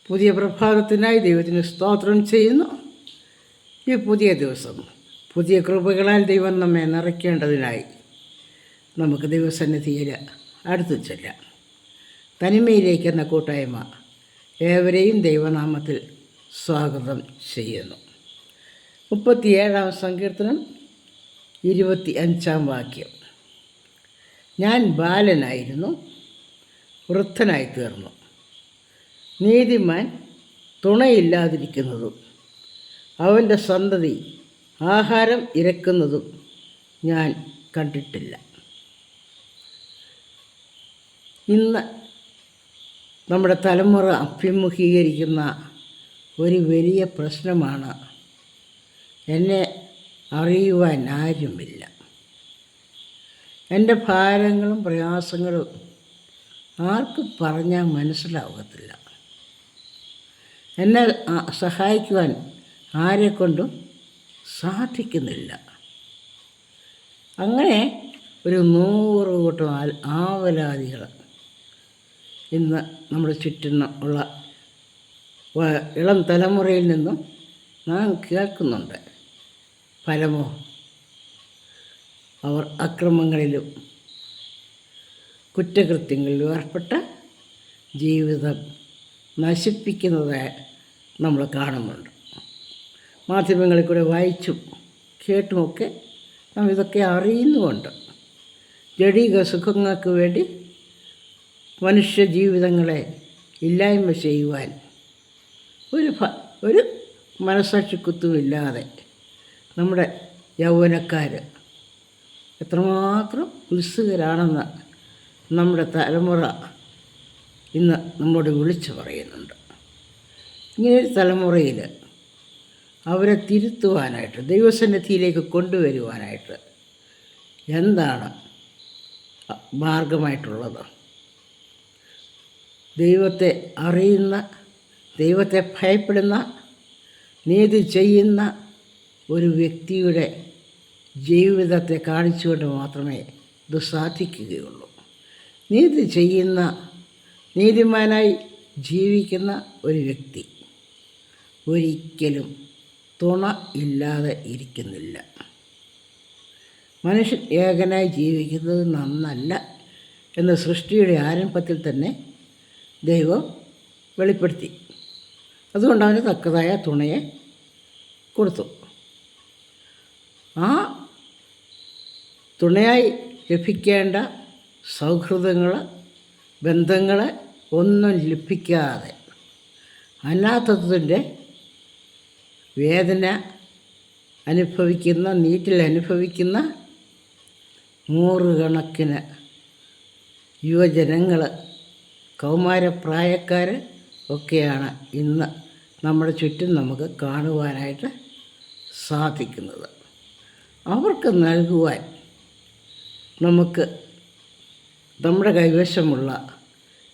പുതിയ പ്രഭാതത്തിനായി ദൈവത്തിന് സ്തോത്രം ചെയ്യുന്നു. ഈ പുതിയ ദിവസം പുതിയ കൃപകളാൽ ദൈവം നമ്മെ നിറയ്ക്കേണ്ടതിനായി നമുക്ക് ദൈവസന്നിധിയിൽ അടുത്തു ചെല്ലാം. തനിമയിലേക്ക് എന്ന കൂട്ടായ്മ ഏവരെയും ദൈവനാമത്തിൽ സ്വാഗതം ചെയ്യുന്നു. 37-ാം സങ്കീർത്തനം 25-ാം വാക്യം. ഞാൻ ബാലനായിരുന്നു, വൃദ്ധനായി തീർന്നു. നീതിമാൻ തുണയില്ലാതിരിക്കുന്നതും അവൻ്റെ സന്തതി ആഹാരം ഇരക്കുന്നതും ഞാൻ കണ്ടിട്ടില്ല. ഇന്ന് നമ്മുടെ തലമുറ അഭിമുഖീകരിക്കുന്ന ഒരു വലിയ പ്രശ്നമാണ് എന്നെ അറിയുവാൻ ആരുമില്ല. എൻ്റെ ഭാരങ്ങളും പ്രയാസങ്ങളും ആർക്കും പറഞ്ഞാൽ മനസ്സിലാകത്തില്ല. എന്നെ സഹായിക്കുവാൻ ആരെക്കൊണ്ടും സാധിക്കുന്നില്ല. അങ്ങനെ ഒരു 100 കൂട്ടം ആവലാതികൾ ഇന്ന് നമ്മുടെ ചുറ്റും ഉള്ള ഇളം തലമുറയിൽ നിന്നും നാം കേൾക്കുന്നുണ്ട്. ഫലമോ അവർ അക്രമങ്ങളിലും കുറ്റകൃത്യങ്ങളിലും ഏർപ്പെട്ട് ജീവിതം നശിപ്പിക്കുന്നതായി നമ്മൾ കാണുന്നുണ്ട്. മാധ്യമങ്ങളിൽ കൂടെ വായിച്ചും കേട്ടുമൊക്കെ നാം ഇതൊക്കെ അറിയുന്നുമുണ്ട്. ജഡിക സുഖങ്ങൾക്ക് വേണ്ടി മനുഷ്യ ജീവിതങ്ങളെ ഇല്ലായ്മ ചെയ്യുവാൻ ഒരു മനസ്സാക്ഷിക്കുത്തുമില്ലാതെ നമ്മുടെ യൗവനക്കാർ എത്രമാത്രം ഉത്സുകരാണെന്ന് നമ്മുടെ തലമുറ ഇന്ന് നമ്മോട് വിളിച്ചു പറയുന്നുണ്ട്. ഇങ്ങനൊരു തലമുറയിൽ അവരെ തിരുത്തുവാനായിട്ട്, ദൈവസന്നിധിയിലേക്ക് കൊണ്ടുവരുവാനായിട്ട് എന്താണ് മാർഗമായിട്ടുള്ളത്? ദൈവത്തെ അറിയുന്ന, ദൈവത്തെ ഭയപ്പെടുന്ന, നീതി ചെയ്യുന്ന ഒരു വ്യക്തിയുടെ ജീവിതത്തെ കാണിച്ചുകൊണ്ട് മാത്രമേ ഇത് സാധിക്കുകയുള്ളൂ. നീതി ചെയ്യുന്ന, നീതിമാനായി ജീവിക്കുന്ന ഒരു വ്യക്തി ഒരിക്കലും തുണ ഇല്ലാതെ ഇരിക്കുന്നില്ല. മനുഷ്യൻ ഏകനായി ജീവിക്കുന്നത് നന്നല്ല എന്ന് സൃഷ്ടിയുടെ ആരംഭത്തിൽ തന്നെ ദൈവം വെളിപ്പെടുത്തി. അതുകൊണ്ട് അവന് തക്കതായ തുണയെ കൊടുത്തു. ആ തുണയായി ലഭിക്കേണ്ട സൗഹൃദങ്ങൾ, ബന്ധങ്ങൾ ഒന്നും ലഭിക്കാതെ അനാഥത്വത്തിൻ്റെ വേദന അനുഭവിക്കുന്ന, നീറ്റിൽ അനുഭവിക്കുന്ന നൂറുകണക്കിന് യുവജനങ്ങൾ, കൗമാരപ്രായക്കാർ ഒക്കെയാണ് ഇന്ന് നമ്മുടെ ചുറ്റും നമുക്ക് കാണുവാനായിട്ട് സാധിക്കുന്നത്. അവർക്ക് നൽകുവാൻ നമുക്ക് നമ്മുടെ കൈവശമുള്ള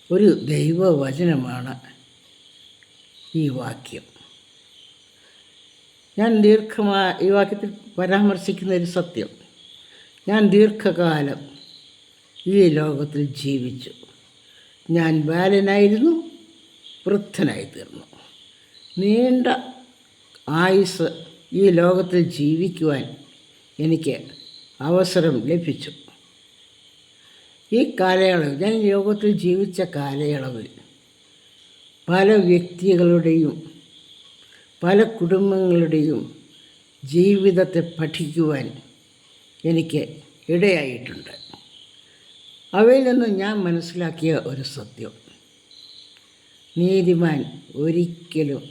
ഒരു ദൈവവചനമാണ് ഈ വാക്യം. ഞാൻ ഈ വാക്യത്തിൽ പരാമർശിക്കുന്ന ഒരു സത്യം, ഞാൻ ദീർഘകാലം ഈ ലോകത്തിൽ ജീവിച്ചു. ഞാൻ ബാലനായിരുന്നു, വൃദ്ധനായി തീർന്നു. നീണ്ട ആയുസ് ഈ ലോകത്തിൽ ജീവിക്കുവാൻ എനിക്ക് അവസരം ലഭിച്ചു. ഈ കാലയളവിൽ, ഞാൻ ലോകത്തിൽ ജീവിച്ച കാലയളവിൽ പല വ്യക്തികളുടെയും പല കുടുംബങ്ങളുടെയും ജീവിതത്തെ പഠിക്കുവാൻ എനിക്ക് ഇടയായിട്ടുണ്ട്. അവയിൽ നിന്നും ഞാൻ മനസ്സിലാക്കിയ ഒരു സത്യം, നീതിമാൻ ഒരിക്കലും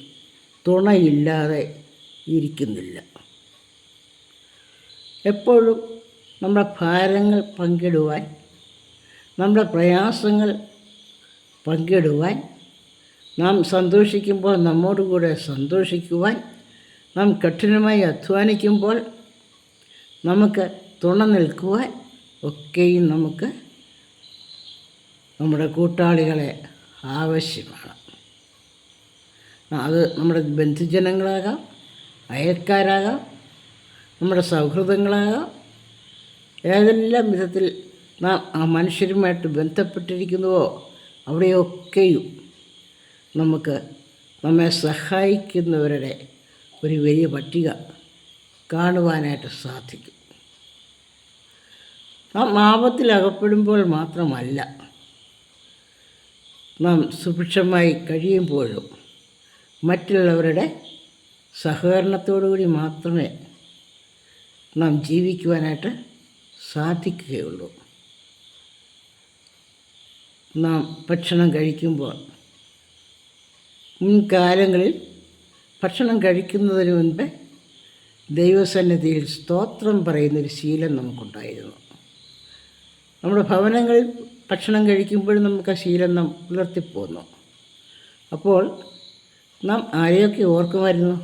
തുണയില്ലാതെ ഇരിക്കുന്നില്ല. എപ്പോഴും നമ്മുടെ ഭാരങ്ങൾ പങ്കിടുവാൻ, നമ്മുടെ പ്രയാസങ്ങൾ പങ്കിടുവാൻ, നാം സന്തോഷിക്കുമ്പോൾ നമ്മോടുകൂടെ സന്തോഷിക്കുവാൻ, നാം കഠിനമായി അധ്വാനിക്കുമ്പോൾ നമുക്ക് തുണ നിൽക്കുവാൻ ഒക്കെയും നമുക്ക് നമ്മുടെ കൂട്ടാളികളെ ആവശ്യമാണ്. അത് നമ്മുടെ ബന്ധുജനങ്ങളാകാം, അയൽക്കാരാകാം, നമ്മുടെ സൗഹൃദങ്ങളാകാം. ഏതെല്ലാം വിധത്തിൽ നാം ആ മനുഷ്യരുമായിട്ട് ബന്ധപ്പെട്ടിരിക്കുന്നുവോ അവിടെയൊക്കെയും നമുക്ക് നമ്മെ സഹായിക്കുന്നവരുടെ ഒരു വലിയ പട്ടിക കാണുവാനായിട്ട് സാധിക്കും. നാം ആപത്തിലകപ്പെടുമ്പോൾ മാത്രമല്ല, നാം സുഭിക്ഷമായി കഴിയുമ്പോഴും മറ്റുള്ളവരുടെ സഹകരണത്തോടുകൂടി മാത്രമേ നാം ജീവിക്കുവാനായിട്ട് സാധിക്കുകയുള്ളൂ. നാം ഭക്ഷണം കഴിക്കുമ്പോൾ മുൻകാലങ്ങളിൽ ഭക്ഷണം കഴിക്കുന്നതിന് മുൻപ് ദൈവസന്നിധിയിൽ സ്തോത്രം പറയുന്നൊരു ശീലം നമുക്കുണ്ടായിരുന്നു. നമ്മുടെ ഭവനങ്ങളിൽ ഭക്ഷണം കഴിക്കുമ്പോഴും നമുക്ക് ആ ശീലം നാം പുലർത്തിപ്പോന്നു. അപ്പോൾ നാം ആരെയൊക്കെ ഓർക്കുമായിരുന്നു?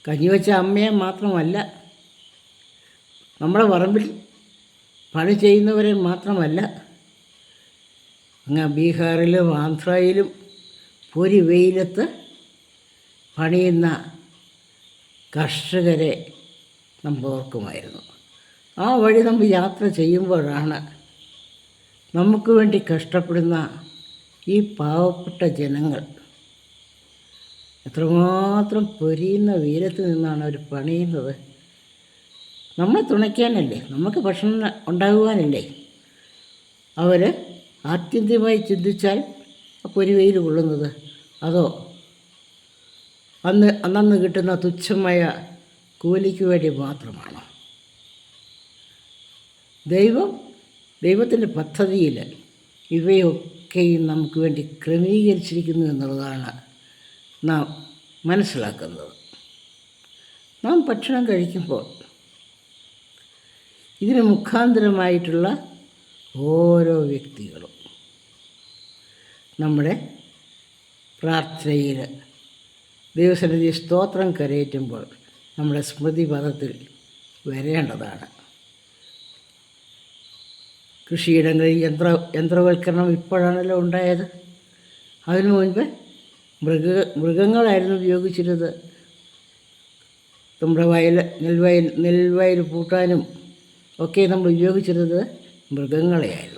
കഞ്ഞിവെച്ച അമ്മയെ മാത്രമല്ല, നമ്മുടെ പറമ്പിൽ പണി ചെയ്യുന്നവരെ മാത്രമല്ല, അങ്ങ് ബീഹാറിലും ആന്ധ്രയിലും പൊരി വെയിലത്ത് പണിയുന്ന കർഷകരെ നമ്മൾ ഓർക്കുമായിരുന്നു. ആ വഴി നമ്മൾ യാത്ര ചെയ്യുമ്പോഴാണ് നമുക്ക് വേണ്ടി കഷ്ടപ്പെടുന്ന ഈ പാവപ്പെട്ട ജനങ്ങൾ എത്രമാത്രം പൊരിയുന്ന വെയിലത്ത് നിന്നാണ് അവർ പണിയുന്നത്. നമ്മളെ തുണയ്ക്കാനല്ലേ, നമുക്ക് ഭക്ഷണം ഉണ്ടാകുവാനല്ലേ. അവർ ആത്യന്തികമായി ചിന്തിച്ചാൽ പൊരി വെയിൽ കൊള്ളുന്നത്, അതോ അന്നന്ന് കിട്ടുന്ന തുച്ഛമായ കൂലിക്ക് വേണ്ടി മാത്രമാണോ? ദൈവത്തിൻ്റെ പദ്ധതിയിൽ ഇവയൊക്കെയും നമുക്ക് വേണ്ടി ക്രമീകരിച്ചിരിക്കുന്നു എന്നുള്ളതാണ് നാം മനസ്സിലാക്കുന്നത്. നാം ഭക്ഷണം കഴിക്കുമ്പോൾ ഇതിന് മുഖാന്തരമായിട്ടുള്ള ഓരോ വ്യക്തികളും നമ്മുടെ പ്രാർത്ഥനയിൽ ദൈവസന്നിധി സ്തോത്രം കരയേറ്റുമ്പോൾ നമ്മുടെ സ്മൃതിപഥത്തിൽ വരേണ്ടതാണ്. കൃഷിയിടങ്ങളിൽ യന്ത്രവൽക്കരണം ഇപ്പോഴാണല്ലോ ഉണ്ടായത്. അതിനു മുൻപ് മൃഗങ്ങളായിരുന്നു ഉപയോഗിച്ചിരുന്നത്. നമ്മുടെ നെൽവയൽ പൂട്ടാനും ഒക്കെ നമ്മൾ ഉപയോഗിച്ചിരുന്നത് മൃഗങ്ങളെയായിരുന്നു.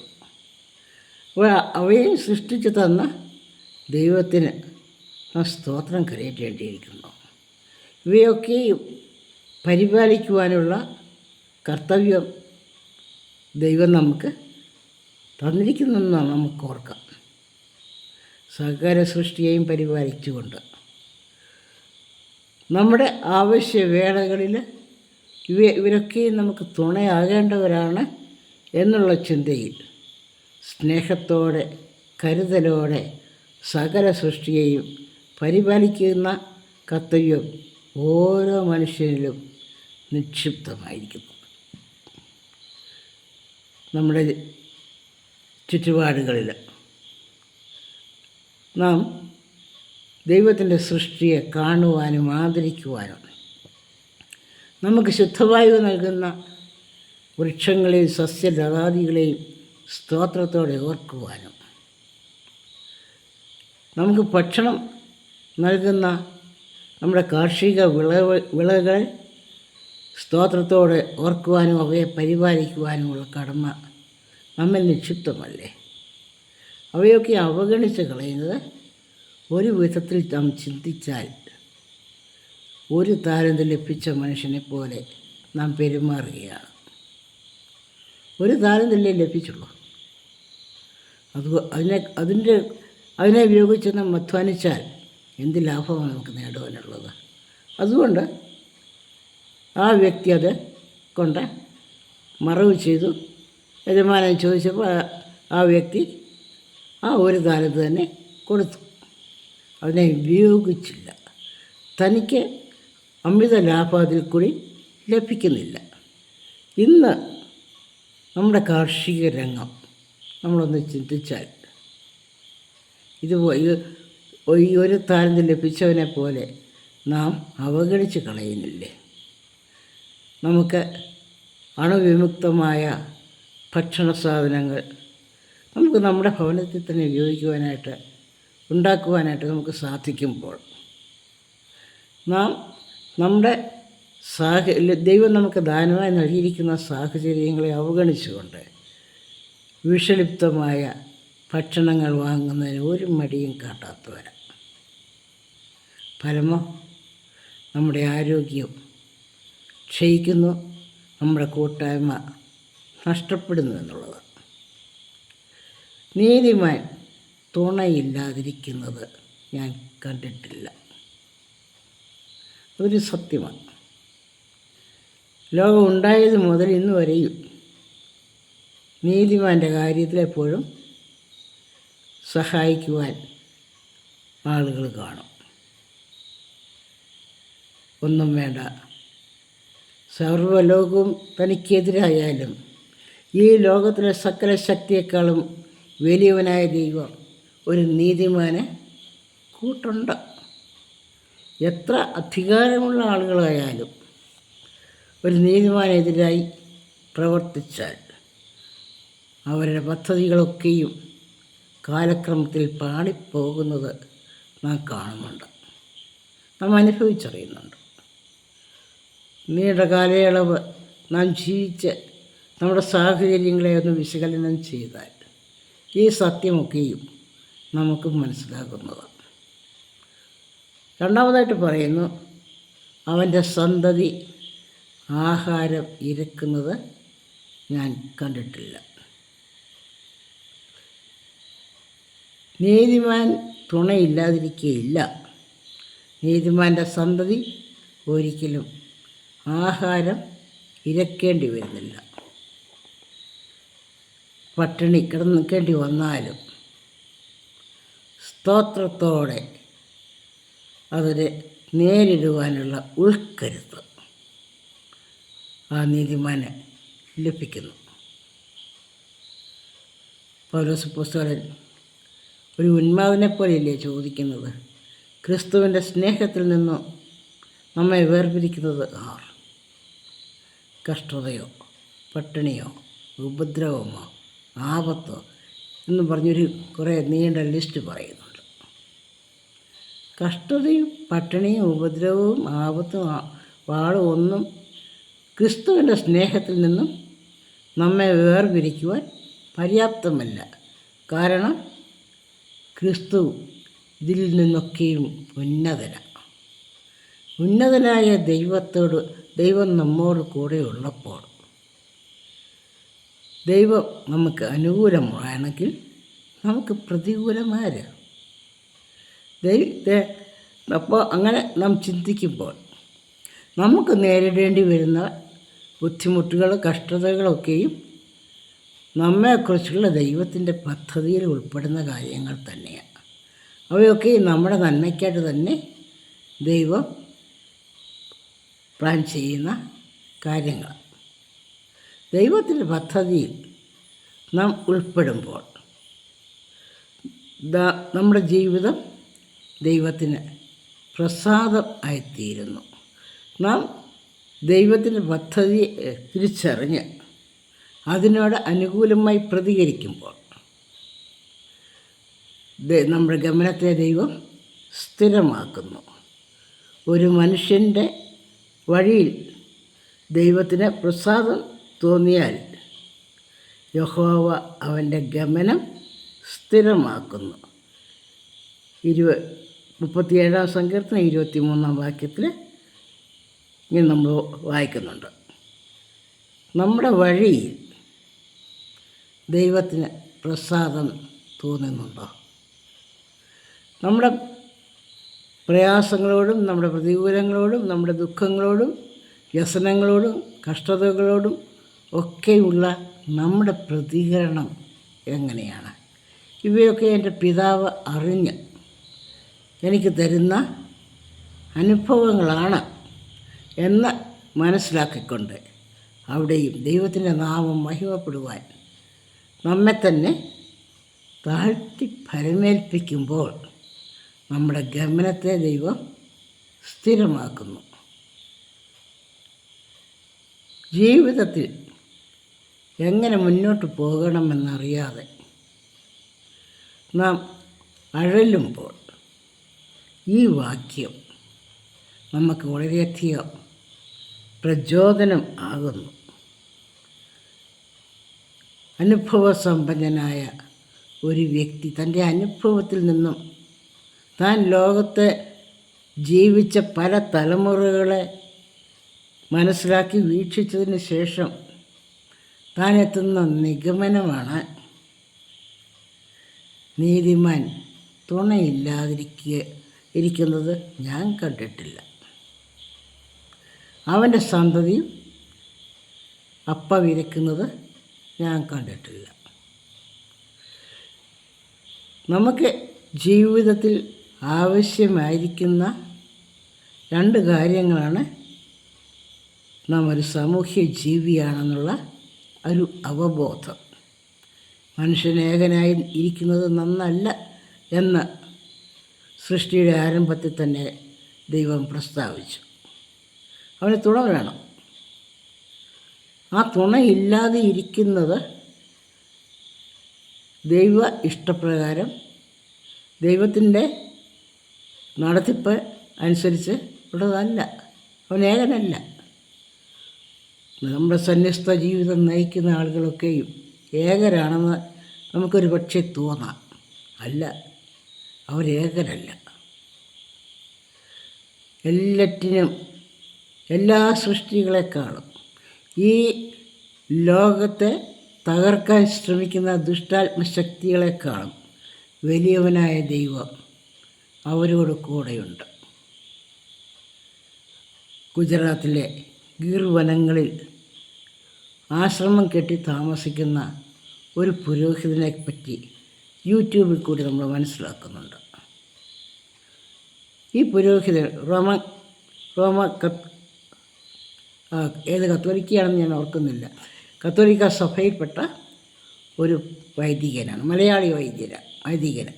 അപ്പോൾ അവയെ സൃഷ്ടിച്ചു തന്ന ദൈവത്തിന് സ്തോത്രം കരയേറ്റേണ്ടിയിരിക്കുന്നു. ഇവയൊക്കെയും പരിപാലിക്കുവാനുള്ള കർത്തവ്യം ദൈവം നമുക്ക് തന്നിരിക്കുന്നെന്നാണ് നമുക്ക് ഓർക്കാം. സകല സൃഷ്ടിയെയും പരിപാലിച്ചുകൊണ്ട് നമ്മുടെ ആവശ്യവേളകളിൽ ഇവരൊക്കെയും നമുക്ക് തുണയാകേണ്ടവരാണ് എന്നുള്ള ചിന്തയിൽ സ്നേഹത്തോടെ കരുതലോടെ സകല സൃഷ്ടിയെയും പരിപാലിക്കുന്ന കർത്തവ്യം ഓരോ മനുഷ്യനിലും നിക്ഷിപ്തമായിരിക്കുന്നു. നമ്മുടെ ചുറ്റുപാടുകളിൽ നാം ദൈവത്തിൻ്റെ സൃഷ്ടിയെ കാണുവാനും ആദരിക്കുവാനും നമുക്ക് ശുദ്ധവായു നൽകുന്ന വൃക്ഷങ്ങളെയും സസ്യലതാദികളെയും സ്തോത്രത്തോടെ ഓർക്കുവാനും നമുക്ക് ഭക്ഷണം നൽകുന്ന നമ്മുടെ കാർഷിക വിളകളെ സ്തോത്രത്തോടെ ഓർക്കുവാനും അവയെ പരിപാലിക്കുവാനുമുള്ള കടമ നമ്മിൽ നിക്ഷിപ്തമല്ലേ. അവയൊക്കെ അവഗണിച്ച് കളയുന്നത് ഒരു വിധത്തിൽ നാം ചിന്തിച്ചാൽ ഒരു താലന്ത് ലഭിച്ച മനുഷ്യനെ പോലെ നാം പെരുമാറുകയാണ്. ഒരു താലന്തല്ലേ ലഭിച്ചുള്ളൂ. അതിനെ ഉപയോഗിച്ച് നാം അധ്വാനിച്ചാൽ എന്ത് ലാഭമാണ് നമുക്ക് നേടുവാനുള്ളത്? അതുകൊണ്ട് ആ വ്യക്തി അത് കൊണ്ട് മറവ് ചെയ്തു. യജമാനൻ ചോദിച്ചപ്പോൾ ആ വ്യക്തി ആ ഒരു താലന്ത് തന്നെ കൊടുത്തു. അതിനെ ഉപയോഗിച്ചില്ല. തനിക്ക് അമിത ലാഭം അതിൽ കൂടി ലഭിക്കുന്നില്ല. ഇന്ന് നമ്മുടെ കാർഷിക രംഗം നമ്മളൊന്ന് ചിന്തിച്ചാൽ ഈ ഒരു താലന്ത് ലഭിച്ചവനെ പോലെ നാം അവഗണിച്ച് കളയുന്നില്ലേ? നമുക്ക് അണുവിമുക്തമായ ഭക്ഷണ സാധനങ്ങൾ നമുക്ക് നമ്മുടെ ഭവനത്തിൽ തന്നെ ഉണ്ടാക്കുവാനായിട്ട് നമുക്ക് സാധിക്കുമ്പോൾ നാം നമ്മുടെ ദൈവം നമുക്ക് ദാനമായി നൽകിയിരിക്കുന്ന സാഹചര്യങ്ങളെ അവഗണിച്ചുകൊണ്ട് വിഷലിപ്തമായ ഭക്ഷണങ്ങൾ വാങ്ങുന്നതിന് ഒരു മടിയും കാട്ടാത്തവരാണ്. ഫലമോ നമ്മുടെ ആരോഗ്യം ക്ഷയിക്കുന്നു, നമ്മുടെ കൂട്ടായ്മ നഷ്ടപ്പെടുന്നു എന്നുള്ളത്. നീതിമാൻ തുണയില്ലാതിരിക്കുന്നത് ഞാൻ കണ്ടിട്ടില്ല. അതൊരു സത്യമാണ്. ലോകം ഉണ്ടായത് മുതൽ ഇന്ന് വരെയും നീതിമാൻ്റെ കാര്യത്തിൽ എപ്പോഴും സഹായിക്കുവാൻ ആളുകൾ കാണും. ഒന്നും വേണ്ട, സർവ്വലോകവും തനിക്കെതിരായാലും ഈ ലോകത്തിലെ സകല ശക്തിയേക്കാളും വലിയവനായ ദൈവം ഒരു നീതിമാനെ കൂട്ടുണ്ട്. എത്ര അധികാരമുള്ള ആളുകളായാലും ഒരു നീതിമാനെതിരായി പ്രവർത്തിച്ചാൽ അവരുടെ പദ്ധതികളൊക്കെയും കാലക്രമത്തിൽ പാളിപ്പോകുന്നത് നാം കാണുന്നുണ്ട്, നാം അനുഭവിച്ചറിയുന്നുണ്ട്. നീണ്ട കാലയളവ് നാം ജീവിച്ച് നമ്മുടെ സാഹചര്യങ്ങളെ ഒന്ന് വിശകലനം ചെയ്താൽ ഈ സത്യമൊക്കെയും നമുക്ക് മനസ്സിലാകുന്നതാണ്. രണ്ടാമതായിട്ട് പറയുന്നു, അവൻ്റെ സന്തതി ആഹാരം ഇരക്കുന്നത് ഞാൻ കണ്ടിട്ടില്ല. നീതിമാൻ തുണയില്ലാതിരിക്കുകയില്ല. നീതിമാൻ്റെ സന്തതി ഒരിക്കലും ആഹാരം ഇരക്കേണ്ടി വരുന്നില്ല. പട്ടിണി കിടന്നിക്കേണ്ടി വന്നാലും സ്തോത്രത്തോടെ അതിനെ നേരിടുവാനുള്ള ഉൾക്കരുത്ത് ആ നീതിമാന് ലഭിക്കുന്നു. പൗലോസ് അപ്പോസ്തലൻ ഒരു ഉന്മാദനെ പോലെയല്ലേ ചോദിക്കുന്നത്, ക്രിസ്തുവിൻ്റെ സ്നേഹത്തിൽ നിന്നും നമ്മെ വേർപിരിക്കുന്നത് ആർ? കഷ്ടതയോ, പട്ടിണിയോ, ഉപദ്രവമോ, ആപത്തോ എന്ന് പറഞ്ഞൊരു കുറേ നീണ്ട ലിസ്റ്റ് പറയുന്നുണ്ട്. കഷ്ടതയും പട്ടിണിയും ഉപദ്രവവും ആപത്തും വാളും ഒന്നും ക്രിസ്തുവിൻ്റെ സ്നേഹത്തിൽ നിന്നും നമ്മെ വേർപിരിക്കുവാൻ പര്യാപ്തമല്ല. കാരണം ക്രിസ്തു ഇതിൽ നിന്നൊക്കെയും ഉന്നതനായ ദൈവം നമ്മോട് കൂടെ ഉള്ളപ്പോൾ, ദൈവം നമുക്ക് അനുകൂലമാണെങ്കിൽ നമുക്ക് പ്രതികൂലമാര്? അപ്പോൾ അങ്ങനെ നാം ചിന്തിക്കുമ്പോൾ നമുക്ക് നേരിടേണ്ടി വരുന്ന ബുദ്ധിമുട്ടുകൾ, കഷ്ടതകളൊക്കെയും നമ്മെക്കുറിച്ചുള്ള ദൈവത്തിൻ്റെ പദ്ധതിയിൽ ഉൾപ്പെടുന്ന കാര്യങ്ങൾ തന്നെയാണ്. അവയൊക്കെ നമ്മുടെ നന്മയ്ക്കായിട്ട് തന്നെ ദൈവം പ്ലാൻ ചെയ്യുന്ന കാര്യങ്ങൾ. ദൈവത്തിൻ്റെ പദ്ധതിയിൽ നാം ഉൾപ്പെടുമ്പോൾ നമ്മുടെ ജീവിതം ദൈവത്തിന് പ്രസാദം ആയിത്തീരുന്നു. നാം ദൈവത്തിൻ്റെ പദ്ധതിയെ തിരിച്ചറിഞ്ഞ് അതിനോട് അനുകൂലമായി പ്രതികരിക്കുമ്പോൾ നമ്മുടെ ഗമനത്തെ ദൈവം സ്ഥിരമാക്കുന്നു. ഒരു മനുഷ്യൻ്റെ വഴിയിൽ ദൈവത്തിന് പ്രസാദം തോന്നിയാൽ യഹോവ അവൻ്റെ ഗമനം സ്ഥിരമാക്കുന്നു. 37-ാം സങ്കീർത്തനം 23-ാം വാക്യത്തിൽ ഇങ്ങനെ നമ്മൾ വായിക്കുന്നുണ്ട്, നമ്മുടെ വഴിയിൽ ദൈവത്തിന് പ്രസാദം തോന്നുന്നുണ്ടോ? നമ്മുടെ പ്രയാസങ്ങളോടും നമ്മുടെ പ്രതികൂലങ്ങളോടും നമ്മുടെ ദുഃഖങ്ങളോടും വ്യസനങ്ങളോടും കഷ്ടതകളോടും ഒക്കെയുള്ള നമ്മുടെ പ്രതികരണം എങ്ങനെയാണ്? ഇവയൊക്കെ എൻ്റെ പിതാവ് അറിഞ്ഞ് എനിക്ക് തരുന്ന അനുഭവങ്ങളാണ് എന്ന് മനസ്സിലാക്കിക്കൊണ്ട് അവിടെയും ദൈവത്തിൻ്റെ നാമം മഹിമപ്പെടുവാൻ നമ്മെ തന്നെ താഴ്ത്തി ഫലമേൽപ്പിക്കുമ്പോൾ നമ്മുടെ ഗമനത്തെ ദൈവം സ്ഥിരമാക്കുന്നു. ജീവിതത്തിൽ എങ്ങനെ മുന്നോട്ട് പോകണമെന്നറിയാതെ നാം അഴലുമ്പോൾ ഈ വാക്യം നമുക്ക് വളരെയധികം പ്രചോദനം ആകുന്നു. അനുഭവസമ്പന്നനായ ഒരു വ്യക്തി തൻ്റെ അനുഭവത്തിൽ നിന്നും താൻ ലോകത്തെ ജീവിച്ച പല തലമുറകളെ മനസ്സിലാക്കി വീക്ഷിച്ചതിന് ശേഷം താനെത്തുന്ന നിഗമനമാണ് നീതിമാൻ ഇരിക്കുന്നത് ഞാൻ കണ്ടിട്ടില്ല, അവൻ്റെ സന്തതിയും അപ്പ വിരക്കുന്നത് ഞാൻ കണ്ടിട്ടില്ല. നമുക്ക് ജീവിതത്തിൽ ആവശ്യമായിരിക്കുന്ന രണ്ട് കാര്യങ്ങളാണ് നാം ഒരു സാമൂഹ്യ ജീവിയാണെന്നുള്ള ഒരു അവബോധം. മനുഷ്യനേകനായി ഇരിക്കുന്നത് നന്നല്ല എന്ന് സൃഷ്ടിയുടെ ആരംഭത്തിൽ തന്നെ ദൈവം പ്രസ്താവിച്ചു. അവന് തുണ വേണം. ആ തുണയില്ലാതെ ഇരിക്കുന്നത് ദൈവ ഇഷ്ടപ്രകാരം ദൈവത്തിൻ്റെ നടത്തിപ്പ് അനുസരിച്ച് ഉള്ളതല്ല. അവൻ ഏകനല്ല. നമ്മുടെ സന്യസ്ത ജീവിതം നയിക്കുന്ന ആളുകളൊക്കെയും ഏകരാണെന്ന് നമുക്കൊരു പക്ഷേ തോന്നാം. അല്ല, അവരേകരല്ല. എല്ലാറ്റിനും എല്ലാ സൃഷ്ടികളെക്കാളും ഈ ലോകത്തെ തകർക്കാൻ ശ്രമിക്കുന്ന ദുഷ്ടാത്മശക്തികളെക്കാളും വലിയവനായ ദൈവം അവരോട് കൂടെയുണ്ട്. ഗുജറാത്തിലെ ഗിർ വനങ്ങളിൽ ആശ്രമം കെട്ടി താമസിക്കുന്ന ഒരു പുരോഹിതനെ പറ്റി യൂട്യൂബിൽ കൂടി നമ്മൾ മനസ്സിലാക്കുന്നുണ്ട്. ഈ പുരോഹിതൻ ഏത് കത്തോലിക്കയാണെന്ന് ഞാൻ ഓർക്കുന്നില്ല, കത്തോലിക്ക സഭയിൽപ്പെട്ട ഒരു വൈദികനാണ്, മലയാളി വൈദികന്.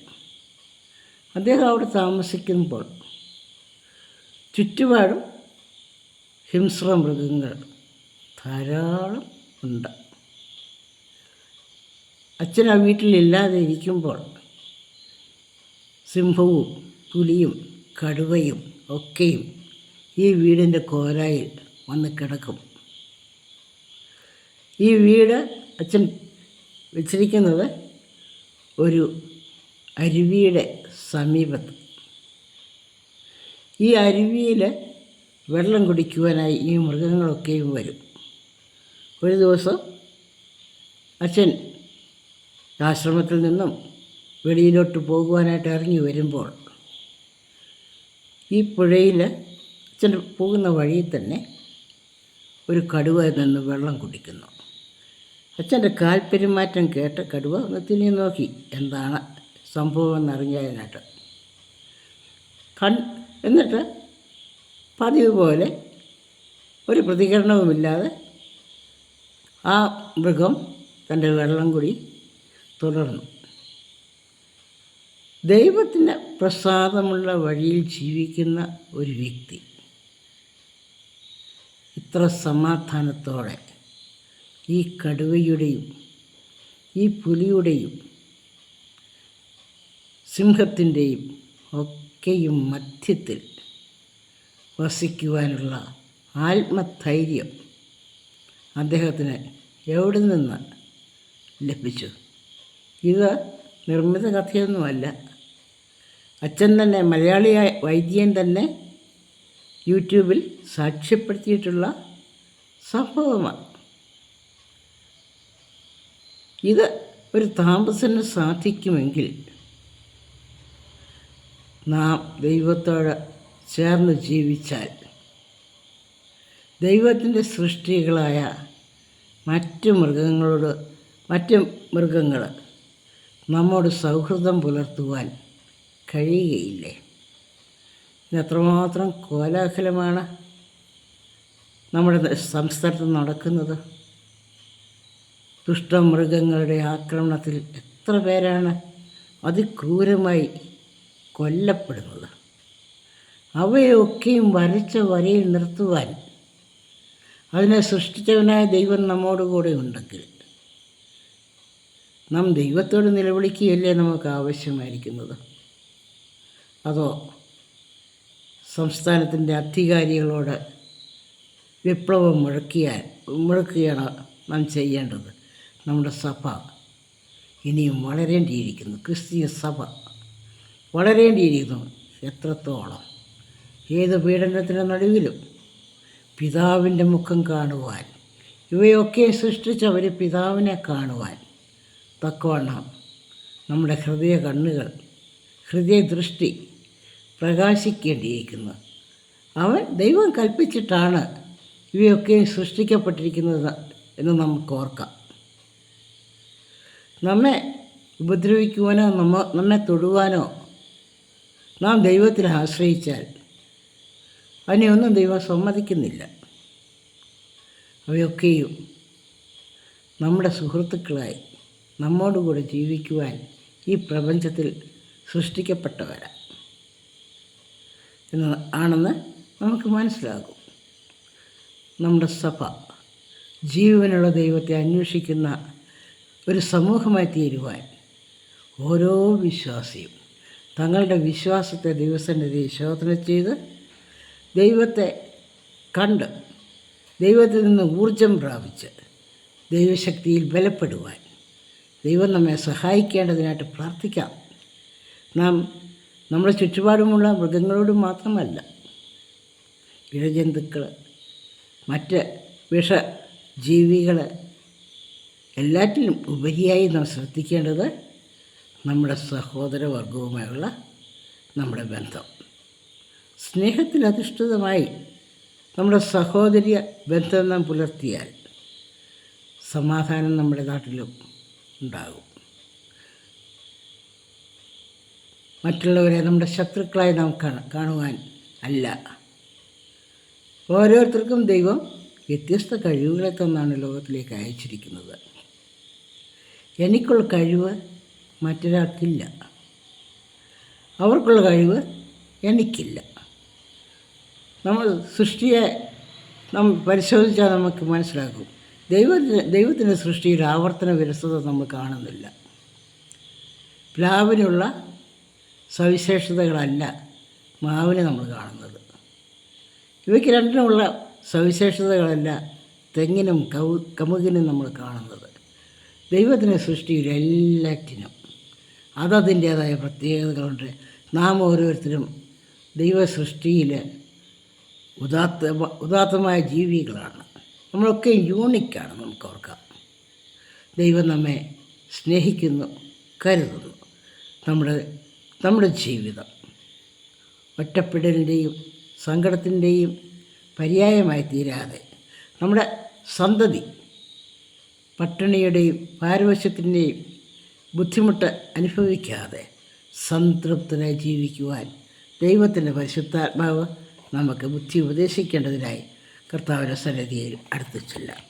അദ്ദേഹം അവിടെ താമസിക്കുമ്പോൾ ചുറ്റുപാടും ഹിംസ്ര മൃഗങ്ങൾ ധാരാളം ഉണ്ട്. അച്ഛൻ ആ വീട്ടിലില്ലാതെ ഇരിക്കുമ്പോൾ സിംഹവും പുലിയും കടുവയും ഒക്കെയും ഈ വീടിൻ്റെ കോലായിൽ വന്ന് കിടക്കും. ഈ വീട് അച്ഛൻ വെച്ചിരിക്കുന്നത് ഒരു അരുവിയുടെ സമീപത്ത്. ഈ അരുവിയിൽ വെള്ളം കുടിക്കുവാനായി ഈ മൃഗങ്ങളൊക്കെയും വരും. ഒരു ദിവസം അച്ഛൻ ആശ്രമത്തിൽ നിന്നും വെളിയിലോട്ട് പോകുവാനായിട്ട് ഇറങ്ങി വരുമ്പോൾ ഈ പുഴയിൽ അച്ഛൻ പോകുന്ന വഴിയിൽ തന്നെ ഒരു കടുവ നിന്ന് വെള്ളം കുടിക്കുന്നു. അച്ഛൻ്റെ കാൽപ്പെരുമാറ്റം കേട്ട് കടുവ ഒന്ന് തിരിഞ്ഞു നോക്കി എന്താണ് സംഭവം എന്നറിഞ്ഞതിനായിട്ട്. എന്നിട്ട് പതിവ് പോലെ ഒരു പ്രതികരണവുമില്ലാതെ ആ മൃഗം തൻ്റെ വെള്ളം കുടി തുടർന്നു. ദൈവത്തിന് പ്രസാദമുള്ള വഴിയിൽ ജീവിക്കുന്ന ഒരു വ്യക്തി ഇത്ര സമാധാനത്തോടെ ഈ കടുവയുടെയും ഈ പുലിയുടെയും സിംഹത്തിൻ്റെയും ഒക്കെയും മധ്യത്തിൽ വസിക്കുവാനുള്ള ആത്മധൈര്യം അദ്ദേഹത്തിന് എവിടെ നിന്ന് ലഭിച്ചു? ഇത് നിർമ്മിത കഥയൊന്നുമല്ല. അച്ഛൻ തന്നെ, മലയാളിയായ വൈദ്യൻ തന്നെ യൂട്യൂബിൽ സാക്ഷ്യപ്പെടുത്തിയിട്ടുള്ള സംഭവമാണ്. ഇത് ഒരു താമസന് സാധിക്കുമെങ്കിൽ നാം ദൈവത്തോട് ചേർന്ന് ജീവിച്ചാൽ ദൈവത്തിൻ്റെ സൃഷ്ടികളായ മറ്റ് മൃഗങ്ങൾ നമ്മോട് സൗഹൃദം പുലർത്തുവാൻ കഴിയുകയില്ലേ? ഇതെത്രമാത്രം കോലാഹലമാണ് നമ്മുടെ സംസ്ഥാനത്ത് നടക്കുന്നത്. ദുഷ്ടമൃഗങ്ങളുടെ ആക്രമണത്തിൽ എത്ര പേരാണ് അതിക്രൂരമായി കൊല്ലപ്പെടുന്നത്. അവയൊക്കെയും വരച്ച വരയിൽ നിർത്തുവാൻ അതിനെ സൃഷ്ടിച്ചവനായ ദൈവം നമ്മോടുകൂടെ ഉണ്ടെങ്കിൽ നാം ദൈവത്തോട് നിലവിളിക്കുകയല്ലേ നമുക്ക് ആവശ്യമായിരിക്കുന്നത്? അതോ സംസ്ഥാനത്തിൻ്റെ അധികാരികളോട് വിപ്ലവം മുഴക്കുകയാണ് നാം ചെയ്യേണ്ടത്? നമ്മുടെ സഭ ഇനിയും വളരേണ്ടിയിരിക്കുന്നു. ക്രിസ്തീയ സഭ വളരേണ്ടിയിരിക്കുന്നു. എത്രത്തോളം? ഏത് പീഡനത്തിൻ്റെ നടുവിലും പിതാവിൻ്റെ മുഖം കാണുവാൻ, ഇവയൊക്കെ സൃഷ്ടിച്ചവർ പിതാവിനെ കാണുവാൻ തക്കവണ്ണം നമ്മുടെ ഹൃദയ കണ്ണുകൾ, ഹൃദയദൃഷ്ടി പ്രകാശിക്കേണ്ടിയിരിക്കുന്നു. ദൈവം കൽപ്പിച്ചിട്ടാണ് ഇവയൊക്കെ സൃഷ്ടിക്കപ്പെട്ടിരിക്കുന്നത് എന്ന് നമുക്ക് ഓർക്കാം. നമ്മെ ഉപദ്രവിക്കുവാനോ നമ്മെ തൊടുവാനോ നാം ദൈവത്തിൽ ആശ്രയിച്ചാൽ അതിനെയൊന്നും ദൈവം സമ്മതിക്കുന്നില്ല. അവയൊക്കെയും നമ്മുടെ സുഹൃത്തുക്കളായി നമ്മോടുകൂടെ ജീവിക്കുവാൻ ഈ പ്രപഞ്ചത്തിൽ സൃഷ്ടിക്കപ്പെട്ടവരാണ് ആണെന്ന് നമുക്ക് മനസ്സിലാകും. നമ്മുടെ സഭ ജീവനുള്ള ദൈവത്തെ അന്വേഷിക്കുന്ന ഒരു സമൂഹമായി തീരുവാൻ ഓരോ വിശ്വാസിയും തങ്ങളുടെ വിശ്വാസത്തെ ദൈവസന്നിധിയിൽ ശോധന ചെയ്ത് ദൈവത്തെ കണ്ട് ദൈവത്തിൽ നിന്ന് ഊർജം പ്രാപിച്ച് ദൈവശക്തിയിൽ ബലപ്പെടുവാൻ ദൈവം നമ്മെ സഹായിക്കേണ്ടതിനായിട്ട് പ്രാർത്ഥിക്കാം. നാം നമ്മുടെ ചുറ്റുപാടുമുള്ള മൃഗങ്ങളോട് മാത്രമല്ല, ഇഴജന്തുക്കൾ, മറ്റ് വിഷജീവികൾ എല്ലാറ്റിലും ഉപരിയായി നാം ശ്രദ്ധിക്കേണ്ടത് നമ്മുടെ സഹോദരവർഗവുമായുള്ള നമ്മുടെ ബന്ധം. സ്നേഹത്തിൽ അധിഷ്ഠിതമായി നമ്മുടെ സഹോദര്യ ബന്ധം നാം പുലർത്തിയാൽ സമാധാനം നമ്മുടെ നാട്ടിലും ഉണ്ടാകും. മറ്റുള്ളവരെ നമ്മുടെ ശത്രുക്കളായി നാം കാണുവാൻ അല്ല. ഓരോരുത്തർക്കും ദൈവം വ്യത്യസ്ത കഴിവുകളെ തന്നാണ് ലോകത്തിലേക്ക് അയച്ചിരിക്കുന്നത്. എനിക്കുള്ള കഴിവ് മറ്റൊരാൾക്കില്ല, അവർക്കുള്ള കഴിവ് എനിക്കില്ല. നമ്മൾ സൃഷ്ടിയെ നാം പരിശോധിച്ചാൽ നമുക്ക് മനസ്സിലാക്കും, ദൈവത്തിൻ്റെ സൃഷ്ടിയിൽ ആവർത്തന വിരസത നമ്മൾ കാണുന്നില്ല. പ്ലാവിനുള്ള സവിശേഷതകളല്ല മാവിനെ നമ്മൾ കാണുന്നത്. ഇവയ്ക്ക് രണ്ടിനുമുള്ള സവിശേഷതകളല്ല തെങ്ങിനും കമുകിനും നമ്മൾ കാണുന്നത്. ദൈവത്തിൻ്റെ സൃഷ്ടിയിൽ എല്ലാറ്റിനും അതതിൻ്റേതായ പ്രത്യേകതകളുണ്ട്. നാം ഓരോരുത്തരും ദൈവ സൃഷ്ടിയിൽ ഉദാത്തമായ ജീവികളാണ്. നമ്മളൊക്കെ യൂണിക്കാണ്. നമുക്ക് ഓർക്കാം, ദൈവം നമ്മെ സ്നേഹിക്കുന്നു, കരുതുന്നു. നമ്മുടെ ജീവിതം ഒറ്റപ്പെടലിൻ്റെയും സങ്കടത്തിൻ്റെയും പര്യായമായി തീരാതെ, നമ്മുടെ സന്തതി പട്ടിണിയുടെയും പാരവശ്യത്തിൻ്റെയും ബുദ്ധിമുട്ട് അനുഭവിക്കാതെ സംതൃപ്തരായി ജീവിക്കുവാൻ ദൈവത്തിൻ്റെ പരിശുദ്ധാത്മാവ് നമുക്ക് ബുദ്ധി ഉപദേശിക്കേണ്ടതിനായി കർത്താവിൻ്റെ സന്നിധിയിൽ അടുത്ത് ചെല്ലാം.